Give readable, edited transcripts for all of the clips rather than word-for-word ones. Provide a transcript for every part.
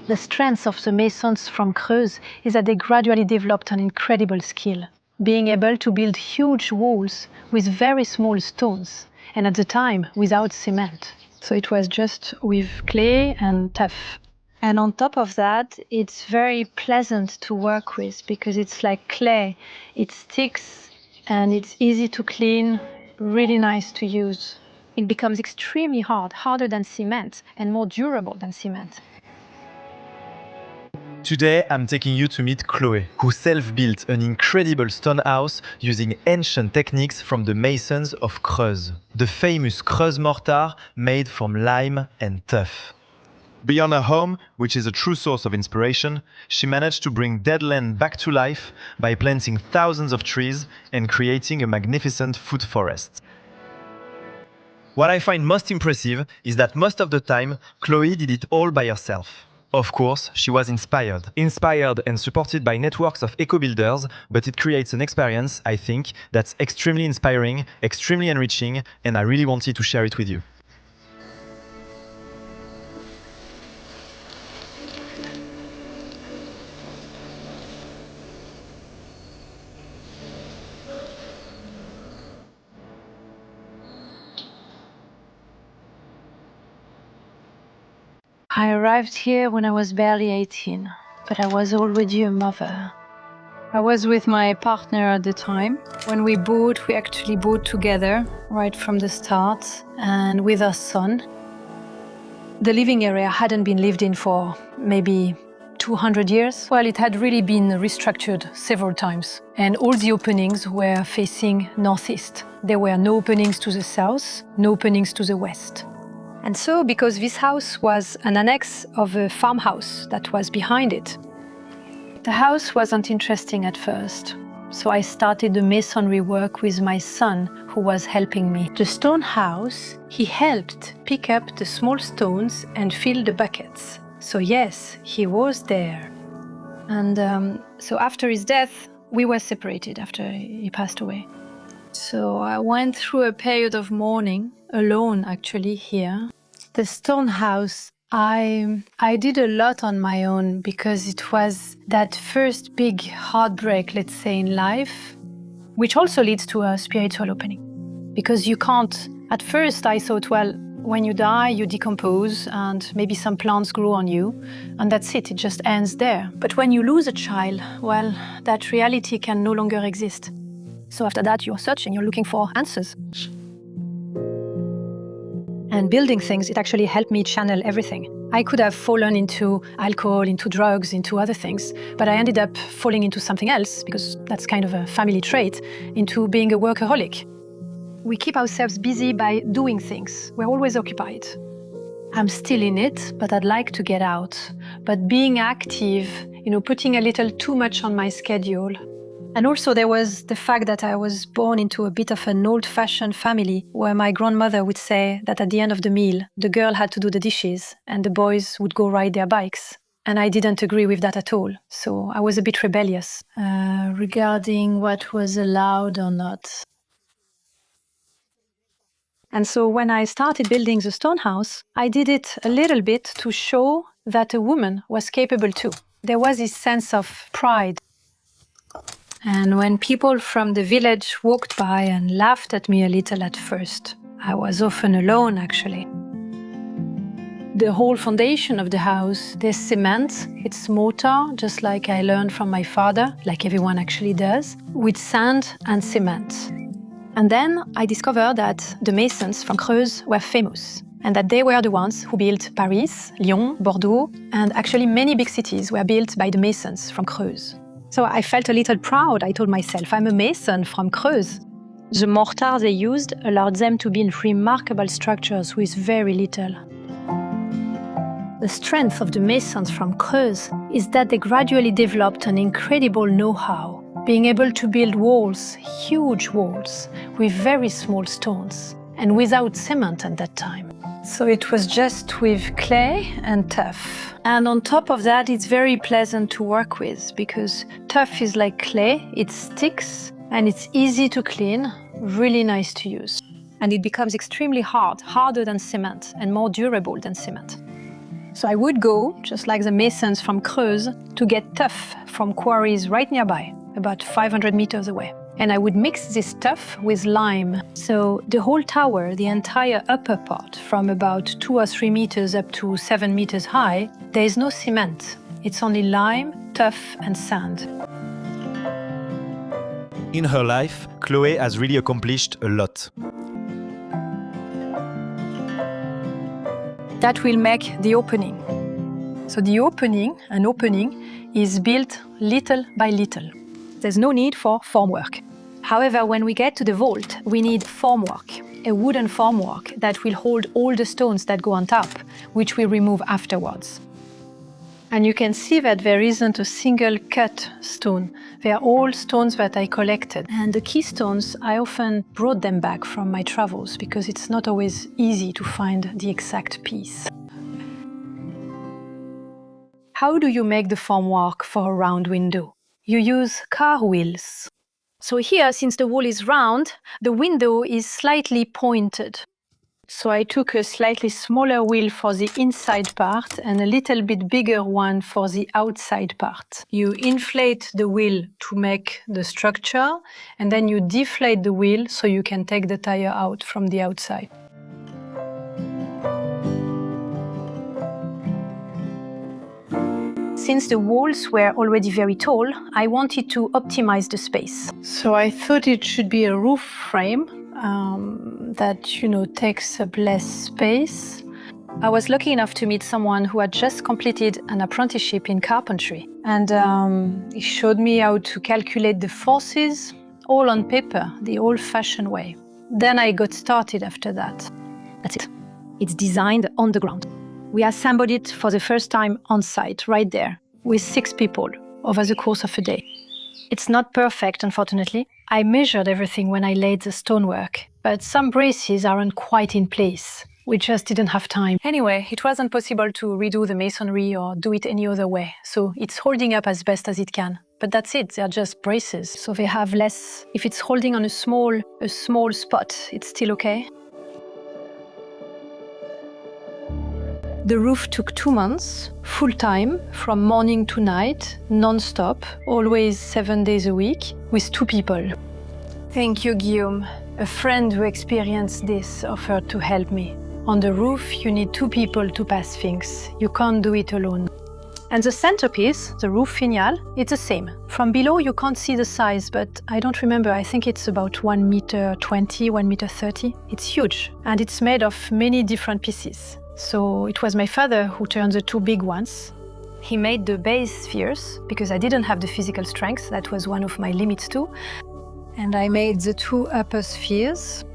The strength of the masons from Creuse is that they gradually developed an incredible skill, being able to build huge walls with very small stones, and at the time without cement. So it was just with clay and tuff. And on top of that, it's very pleasant to work with because it's like clay. It sticks and it's easy to clean, really nice to use. It becomes extremely hard, harder than cement and more durable than cement. Today, I'm taking you to meet Chloé, who self-built an incredible stone house using ancient techniques from the masons of Creuse, the famous Creuse mortar made from lime and tuff. Beyond her home, which is a true source of inspiration, she managed to bring dead land back to life by planting thousands of trees and creating a magnificent food forest. What I find most impressive is that most of the time, Chloé did it all by herself. Of course, she was inspired and supported by networks of eco-builders, but it creates an experience, I think, that's extremely inspiring, extremely enriching, and I really wanted to share it with you. I arrived here when I was barely 18, but I was already a mother. I was with my partner at the time. When we bought, we actually bought together right from the start and with our son. The living area hadn't been lived in for maybe 200 years. Well, it had really been restructured several times, and all the openings were facing northeast. There were no openings to the south, no openings to the west. And so, because this house was an annex of a farmhouse that was behind it, the house wasn't interesting at first. So I started the masonry work with my son, who was helping me. The stone house, he helped pick up the small stones and fill the buckets. So yes, he was there. And so after his death, we were separated after he passed away. So I went through a period of mourning, alone actually here. The stone house, I did a lot on my own because it was that first big heartbreak, let's say, in life, which also leads to a spiritual opening. Because you can't, at first I thought, well, when you die, you decompose and maybe some plants grow on you, and that's it just ends there. But when you lose a child, well, that reality can no longer exist. So after that, you're searching, you're looking for answers. And building things, it actually helped me channel everything. I could have fallen into alcohol, into drugs, into other things, but I ended up falling into something else, because that's kind of a family trait, into being a workaholic. We keep ourselves busy by doing things. We're always occupied. I'm still in it, but I'd like to get out. But being active, putting a little too much on my schedule. And also there was the fact that I was born into a bit of an old-fashioned family where my grandmother would say that at the end of the meal, the girl had to do the dishes and the boys would go ride their bikes. And I didn't agree with that at all. So I was a bit rebellious regarding what was allowed or not. And so when I started building the stone house, I did it a little bit to show that a woman was capable too. There was this sense of pride. And when people from the village walked by and laughed at me a little at first, I was often alone, actually. The whole foundation of the house, there's cement, it's mortar, just like I learned from my father, like everyone actually does, with sand and cement. And then I discovered that the masons from Creuse were famous, and that they were the ones who built Paris, Lyon, Bordeaux, and actually many big cities were built by the masons from Creuse. So I felt a little proud. I told myself, I'm a mason from Creuse. The mortar they used allowed them to build remarkable structures with very little. The strength of the masons from Creuse is that they gradually developed an incredible know-how, being able to build walls, huge walls, with very small stones, and without cement at that time. So it was just with clay and tuff. And on top of that, it's very pleasant to work with because tuff is like clay, it sticks and it's easy to clean, really nice to use. And it becomes extremely hard, harder than cement and more durable than cement. So I would go, just like the masons from Creuse, to get tuff from quarries right nearby, about 500 meters away. And I would mix this tuff with lime. So the whole tower, the entire upper part, from about 2 or 3 meters up to 7 meters high, there is no cement. It's only lime, tuff, and sand. In her life, Chloé has really accomplished a lot. That will make the opening. So the opening, an opening, is built little by little. There's no need for formwork. However, when we get to the vault, we need formwork, a wooden formwork that will hold all the stones that go on top, which we remove afterwards. And you can see that there isn't a single cut stone. They are all stones that I collected. And the keystones, I often brought them back from my travels because it's not always easy to find the exact piece. How do you make the formwork for a round window? You use car wheels. So here, since the wall is round, the window is slightly pointed. So I took a slightly smaller wheel for the inside part and a little bit bigger one for the outside part. You inflate the wheel to make the structure, and then you deflate the wheel so you can take the tire out from the outside. Since the walls were already very tall, I wanted to optimize the space. So I thought it should be a roof frame that, takes up less space. I was lucky enough to meet someone who had just completed an apprenticeship in carpentry. And he showed me how to calculate the forces, all on paper, the old-fashioned way. Then I got started after that. That's it. It's designed on the ground. We assembled it for the first time on site, right there, with 6 people over the course of a day. It's not perfect, unfortunately. I measured everything when I laid the stonework, but some braces aren't quite in place. We just didn't have time. Anyway, it wasn't possible to redo the masonry or do it any other way, so it's holding up as best as it can. But that's it, they're just braces, so they have less. If it's holding on a small spot, it's still okay. The roof took 2 months, full-time, from morning to night, non-stop, always 7 days a week, with 2 people. Thank you, Guillaume. A friend who experienced this offered to help me. On the roof, you need 2 people to pass things. You can't do it alone. And the centerpiece, the roof finial, it's the same. From below, you can't see the size, but I don't remember. I think it's about 1 meter 20, 1 meter 30. It's huge, and it's made of many different pieces. So it was my father who turned the 2 big ones. He made the base spheres, because I didn't have the physical strength. That was one of my limits too. And I made the 2 upper spheres.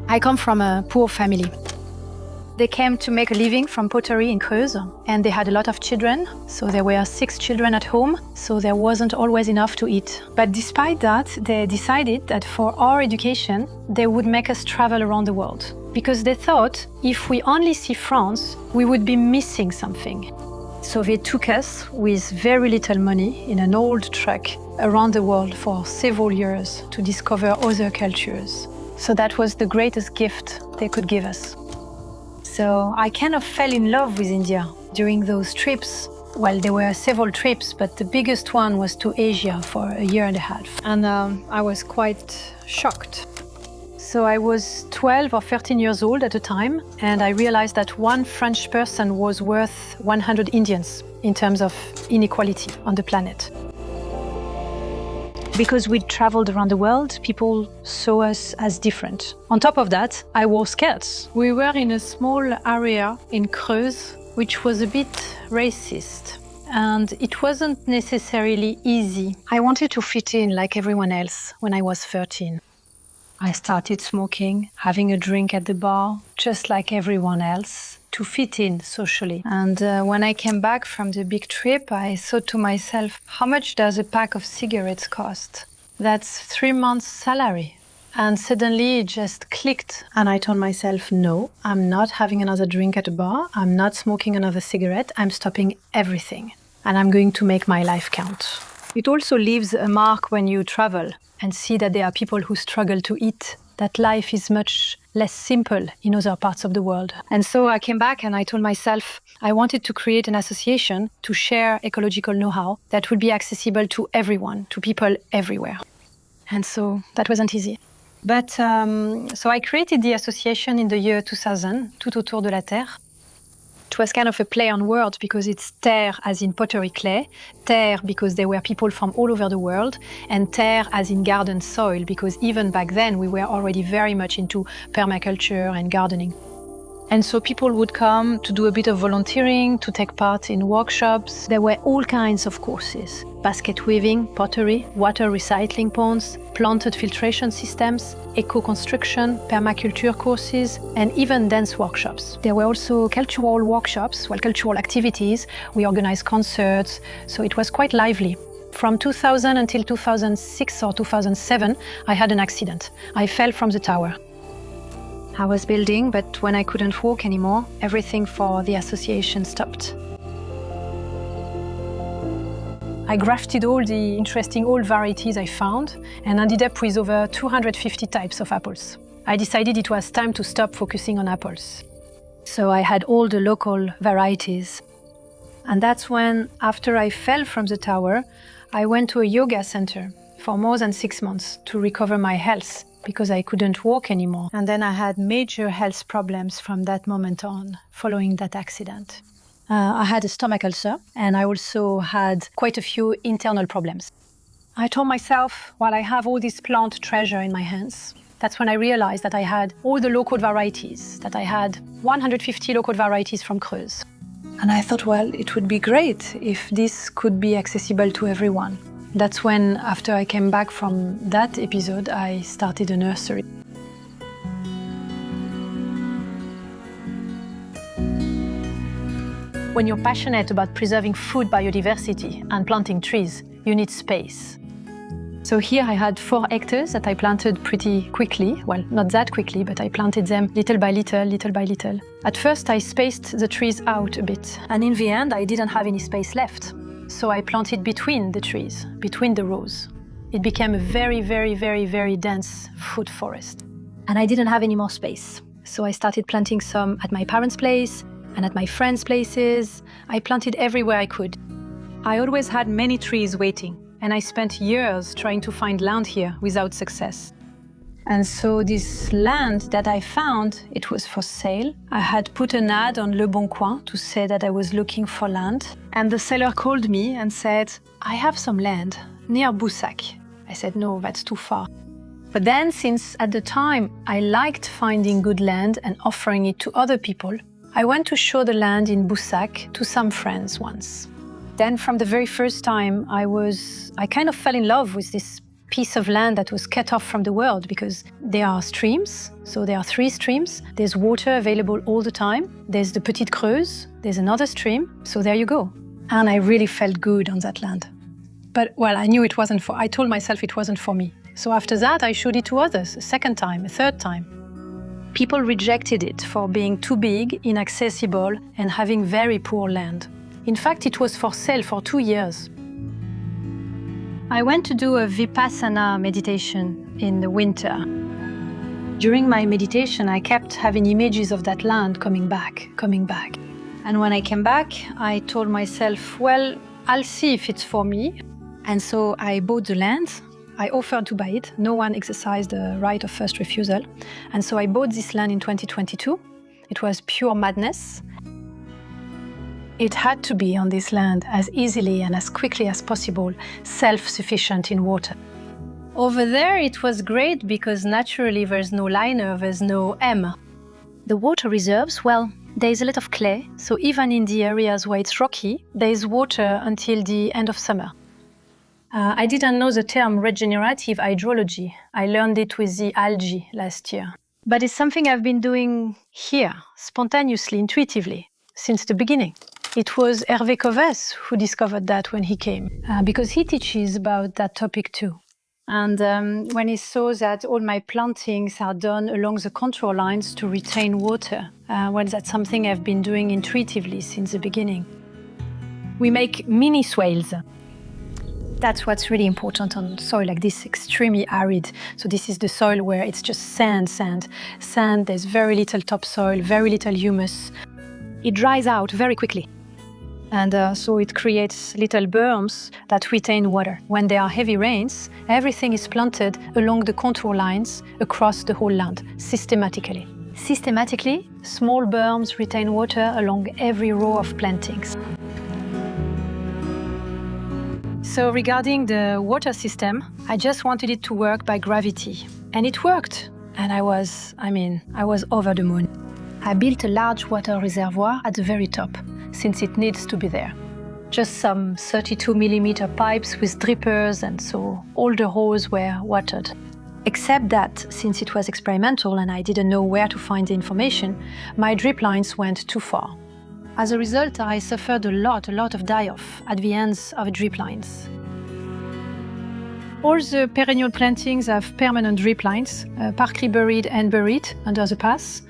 I come from a poor family. They came to make a living from pottery in Creuse, and they had a lot of children, so there were 6 children at home, so there wasn't always enough to eat. But despite that, they decided that for our education, they would make us travel around the world. Because they thought if we only see France, we would be missing something. So they took us with very little money in an old truck around the world for several years to discover other cultures. So that was the greatest gift they could give us. So I kind of fell in love with India during those trips. Well, there were several trips, but the biggest one was to Asia for a year and a half. And I was quite shocked. So I was 12 or 13 years old at the time, and I realized that one French person was worth 100 Indians in terms of inequality on the planet. Because we traveled around the world, people saw us as different. On top of that, I wore skirts. We were in a small area in Creuse, which was a bit racist. And it wasn't necessarily easy. I wanted to fit in like everyone else when I was 13. I started smoking, having a drink at the bar, just like everyone else, to fit in socially. And when I came back from the big trip, I thought to myself, how much does a pack of cigarettes cost? That's 3 months' salary. And suddenly it just clicked. And I told myself, no, I'm not having another drink at a bar. I'm not smoking another cigarette. I'm stopping everything. and I'm going to make my life count. It also leaves a mark when you travel and see that there are people who struggle to eat, that life is much less simple in other parts of the world. And so I came back and I told myself I wanted to create an association to share ecological know-how that would be accessible to everyone, to people everywhere. And so that wasn't easy. But so I created the association in the year 2000, Tout autour de la terre. It was kind of a play on words because it's terre as in pottery clay, terre because there were people from all over the world, and terre as in garden soil because even back then we were already very much into permaculture and gardening. And so people would come to do a bit of volunteering, to take part in workshops. There were all kinds of courses: basket weaving, pottery, water recycling ponds, planted filtration systems, eco-construction, permaculture courses, and even dance workshops. There were also cultural workshops, cultural activities. We organized concerts, so it was quite lively. From 2000 until 2006 or 2007, I had an accident. I fell from the tower. I was building, but when I couldn't walk anymore, everything for the association stopped. I grafted all the interesting old varieties I found and ended up with over 250 types of apples. I decided it was time to stop focusing on apples. So I had all the local varieties. And that's when, after I fell from the tower, I went to a yoga center for more than 6 months to recover my health, because I couldn't walk anymore. And then I had major health problems from that moment on, following that accident. I had a stomach ulcer, and I also had quite a few internal problems. I told myself, I have all this plant treasure in my hands. That's when I realized that I had all the local varieties, that I had 150 local varieties from Creuse. And I thought, it would be great if this could be accessible to everyone. That's when, after I came back from that episode, I started a nursery. When you're passionate about preserving food biodiversity and planting trees, you need space. So here I had 4 hectares that I planted pretty quickly. Well, not that quickly, but I planted them little by little, little by little. At first, I spaced the trees out a bit. And in the end, I didn't have any space left. So I planted between the trees, between the rows. It became a very, very, very, very dense food forest. And I didn't have any more space. So I started planting some at my parents' place and at my friends' places. I planted everywhere I could. I always had many trees waiting, and I spent years trying to find land here without success. And so this land that I found, it was for sale. I had put an ad on Le Bon Coin to say that I was looking for land. And the seller called me and said, I have some land near Boussac. I said, no, that's too far. But then, since at the time I liked finding good land and offering it to other people, I went to show the land in Boussac to some friends once. Then from the very first time, I kind of fell in love with this piece of land that was cut off from the world, because there are streams. So there are 3 streams. There's water available all the time. There's the Petite Creuse. There's another stream. So there you go. And I really felt good on that land. But I knew I told myself it wasn't for me. So after that, I showed it to others, a second time, a third time. People rejected it for being too big, inaccessible, and having very poor land. In fact, it was for sale for 2 years. I went to do a Vipassana meditation in the winter. During my meditation, I kept having images of that land coming back. And when I came back, I told myself, I'll see if it's for me. And so I bought the land. I offered to buy it. No one exercised the right of first refusal. And so I bought this land in 2022. It was pure madness. It had to be on this land as easily and as quickly as possible, self-sufficient in water. Over there, it was great because naturally there's no liner, there's no M. The water reserves, there's a lot of clay, so even in the areas where it's rocky, there's water until the end of summer. I didn't know the term regenerative hydrology. I learned it with the algae last year. But it's something I've been doing here, spontaneously, intuitively, since the beginning. It was Hervé Coves who discovered that when he came, because he teaches about that topic too. And when he saw that all my plantings are done along the contour lines to retain water, that's something I've been doing intuitively since the beginning. We make mini swales. That's what's really important on soil like this, extremely arid. So this is the soil where it's just sand. There's very little topsoil, very little humus. It dries out very quickly. And so it creates little berms that retain water. When there are heavy rains, everything is planted along the contour lines across the whole land, systematically. Systematically, small berms retain water along every row of plantings. So regarding the water system, I just wanted it to work by gravity. And it worked. And I was over the moon. I built a large water reservoir at the very top, since it needs to be there. Just some 32mm pipes with drippers, and so all the holes were watered. Except that, since it was experimental and I didn't know where to find the information, my drip lines went too far. As a result, I suffered a lot of die-off at the ends of the drip lines. All the perennial plantings have permanent drip lines, partly buried and buried under the path.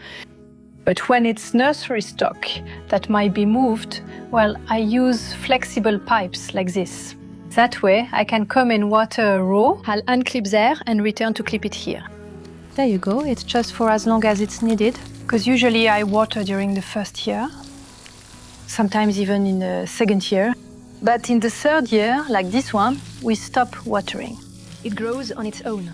But when it's nursery stock that might be moved, well, I use flexible pipes like this. That way, I can come and water a row, I'll unclip there and return to clip it here. There you go, it's just for as long as it's needed, because usually I water during the first year, sometimes even in the second year. But in the third year, like this one, we stop watering. It grows on its own.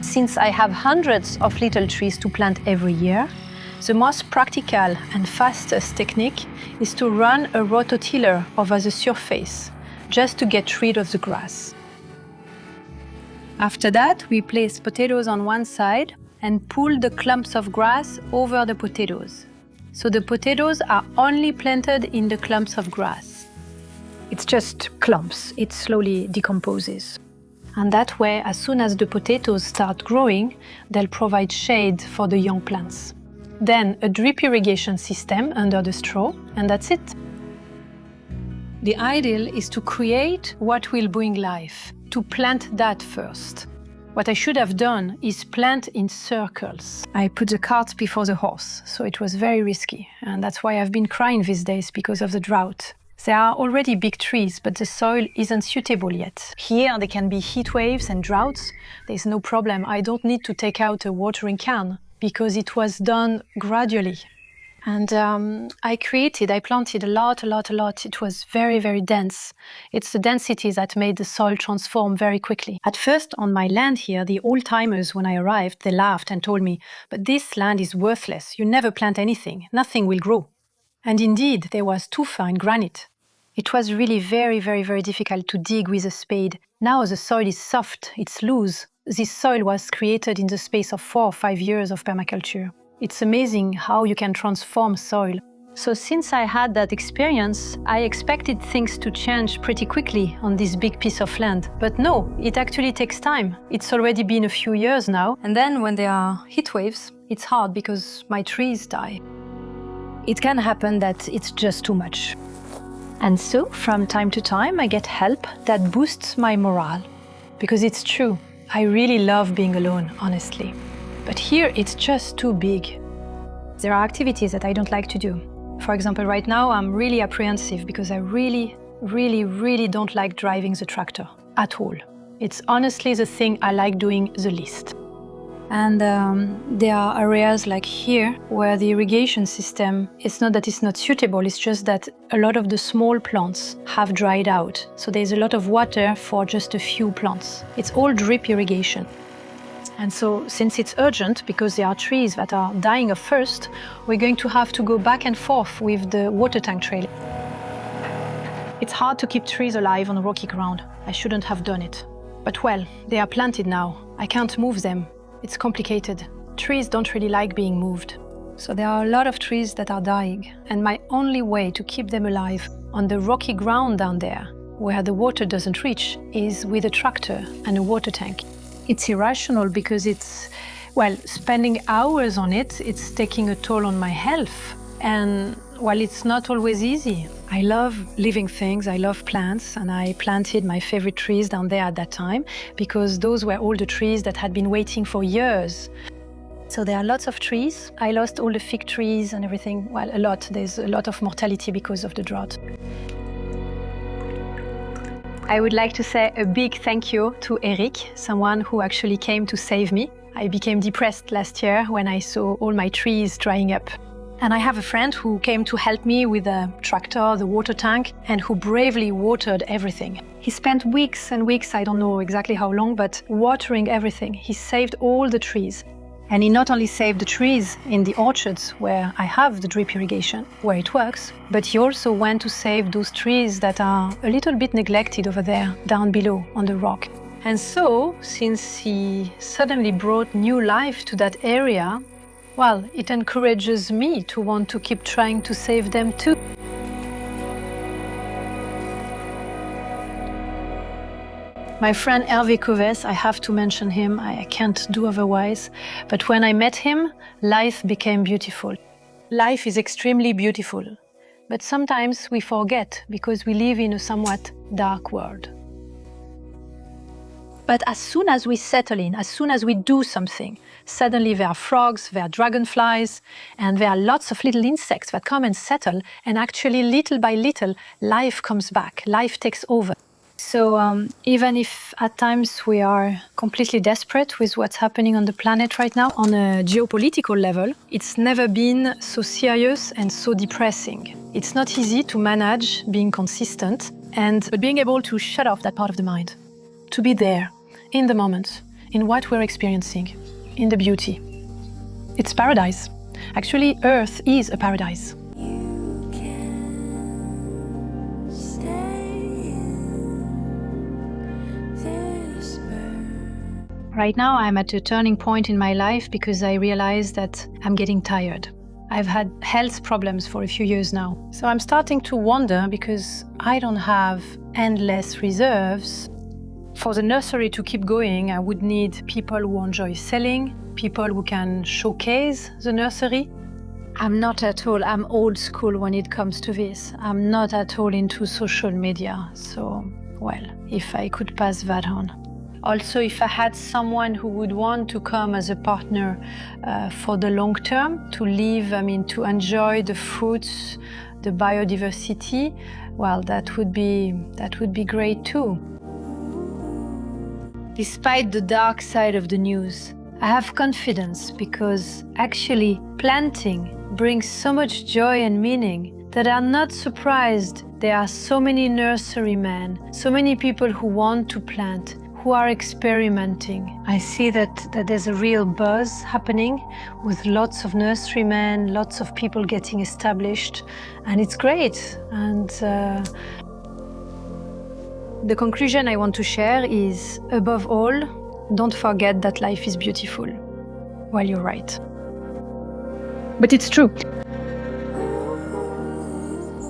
Since I have hundreds of little trees to plant every year, the most practical and fastest technique is to run a rototiller over the surface, just to get rid of the grass. After that, we place potatoes on one side and pull the clumps of grass over the potatoes. So the potatoes are only planted in the clumps of grass. It's just clumps, it slowly decomposes. And that way, as soon as the potatoes start growing, they'll provide shade for the young plants. Then a drip irrigation system under the straw, and that's it. The ideal is to create what will bring life, to plant that first. What I should have done is plant in circles. I put the cart before the horse, so it was very risky. And that's why I've been crying these days because of the drought. There are already big trees, but the soil isn't suitable yet. Here there can be heat waves and droughts. There's no problem. I don't need to take out a watering can because it was done gradually. And I planted a lot. It was very dense. It's the density that made the soil transform very quickly. At first, on my land here, the old-timers, when I arrived, they laughed and told me, "But this land is worthless. You never plant anything. Nothing will grow." And indeed, there was tufa and granite. It was really very difficult to dig with a spade. Now the soil is soft, it's loose. This soil was created in the space of 4 or 5 years of permaculture. It's amazing how you can transform soil. So since I had that experience, I expected things to change pretty quickly on this big piece of land. But no, it actually takes time. It's already been a few years now. And then when there are heat waves, it's hard because my trees die. It can happen that it's just too much. And so, from time to time, I get help that boosts my morale. Because it's true, I really love being alone, honestly. But here, it's just too big. There are activities that I don't like to do. For example, right now, I'm really apprehensive because I really don't like driving the tractor at all. It's honestly the thing I like doing the least. And there are areas like here where the irrigation system, it's not that it's not suitable, it's just that a lot of the small plants have dried out. So there's a lot of water for just a few plants. It's all drip irrigation. And so since it's urgent, because there are trees that are dying of thirst, we're going to have to go back and forth with the water tank trail. It's hard to keep trees alive on rocky ground. I shouldn't have done it. But well, they are planted now. I can't move them. It's complicated. Trees don't really like being moved. So there are a lot of trees that are dying. And my only way to keep them alive on the rocky ground down there, where the water doesn't reach, is with a tractor and a water tank. It's irrational because spending hours on it, it's taking a toll on my health. And well, it's not always easy. I love living things, I love plants, and I planted my favorite trees down there at that time because those were all the trees that had been waiting for years. So there are lots of trees. I lost all the fig trees and everything. Well, a lot. There's a lot of mortality because of the drought. I would like to say a big thank you to Eric, someone who actually came to save me. I became depressed last year when I saw all my trees drying up. And I have a friend who came to help me with the tractor, the water tank, and who bravely watered everything. He spent weeks and weeks, I don't know exactly how long, but watering everything. He saved all the trees. And he not only saved the trees in the orchards where I have the drip irrigation, where it works, but he also went to save those trees that are a little bit neglected over there, down below on the rock. And so, since he suddenly brought new life to that area, well, it encourages me to want to keep trying to save them too. My friend Hervé Coves, I have to mention him, I can't do otherwise. But when I met him, life became beautiful. Life is extremely beautiful, but sometimes we forget because we live in a somewhat dark world. But as soon as we settle in, as soon as we do something, suddenly there are frogs, there are dragonflies, and there are lots of little insects that come and settle, and actually little by little, life comes back, life takes over. So even if at times we are completely desperate with what's happening on the planet right now, on a geopolitical level, it's never been so serious and so depressing. It's not easy to manage being consistent, but being able to shut off that part of the mind, to be there, in the moment, in what we're experiencing, in the beauty. It's paradise. Actually, Earth is a paradise. Right now, I'm at a turning point in my life because I realize that I'm getting tired. I've had health problems for a few years now. So I'm starting to wonder because I don't have endless reserves. For the nursery to keep going, I would need people who enjoy selling, people who can showcase the nursery. I'm not at all, I'm old school when it comes to this. I'm not at all into social media. So, well, if I could pass that on. Also, if I had someone who would want to come as a partner for the long term, to live, to enjoy the fruits, the biodiversity, well, that would be great too. Despite the dark side of the news, I have confidence because actually planting brings so much joy and meaning that I'm not surprised there are so many nurserymen, so many people who want to plant, who are experimenting. I see that there's a real buzz happening with lots of nurserymen, lots of people getting established, and it's great. And the conclusion I want to share is, above all, don't forget that life is beautiful. Well, you're right. But it's true.